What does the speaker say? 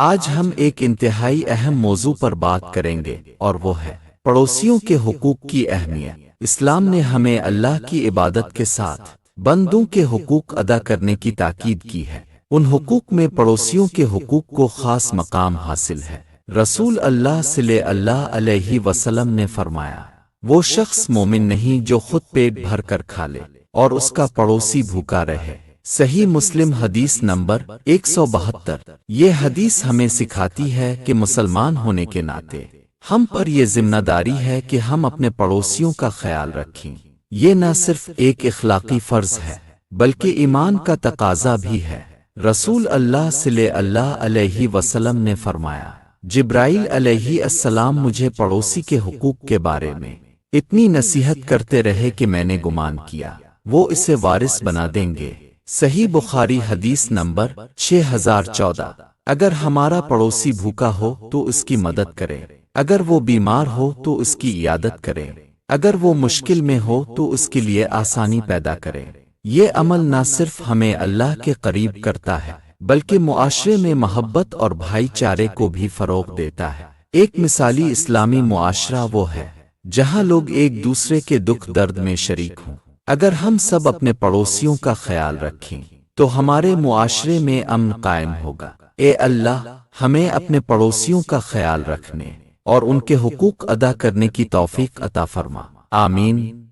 آج ہم ایک انتہائی اہم موضوع پر بات کریں گے اور وہ ہے پڑوسیوں کے حقوق کی اہمیت۔ اسلام نے ہمیں اللہ کی عبادت کے ساتھ بندوں کے حقوق ادا کرنے کی تاکید کی ہے۔ ان حقوق میں پڑوسیوں کے حقوق کو خاص مقام حاصل ہے۔ رسول اللہ صلی اللہ علیہ وسلم نے فرمایا، وہ شخص مومن نہیں جو خود پیٹ بھر کر کھا لے اور اس کا پڑوسی بھوکا رہے۔ صحیح مسلم حدیث نمبر 172۔ یہ حدیث ہمیں سکھاتی ہے کہ مسلمان ہونے کے ناطے ہم پر یہ ذمہ داری ہے کہ ہم اپنے پڑوسیوں کا خیال رکھیں۔ یہ نہ صرف ایک اخلاقی فرض ہے بلکہ ایمان کا تقاضا بھی ہے۔ رسول اللہ صلی اللہ علیہ وسلم نے فرمایا، جبرائیل علیہ السلام مجھے پڑوسی کے حقوق کے بارے میں اتنی نصیحت کرتے رہے کہ میں نے گمان کیا وہ اسے وارث بنا دیں گے۔ صحیح بخاری حدیث نمبر 6014۔ اگر ہمارا پڑوسی بھوکا ہو تو اس کی مدد کریں، اگر وہ بیمار ہو تو اس کی عیادت کریں، اگر وہ مشکل میں ہو تو اس کے لیے آسانی پیدا کریں۔ یہ عمل نہ صرف ہمیں اللہ کے قریب کرتا ہے بلکہ معاشرے میں محبت اور بھائی چارے کو بھی فروغ دیتا ہے۔ ایک مثالی اسلامی معاشرہ وہ ہے جہاں لوگ ایک دوسرے کے دکھ درد میں شریک ہوں۔ اگر ہم سب اپنے پڑوسیوں کا خیال رکھیں تو ہمارے معاشرے میں امن قائم ہوگا۔ اے اللہ، ہمیں اپنے پڑوسیوں کا خیال رکھنے اور ان کے حقوق ادا کرنے کی توفیق عطا فرما۔ آمین۔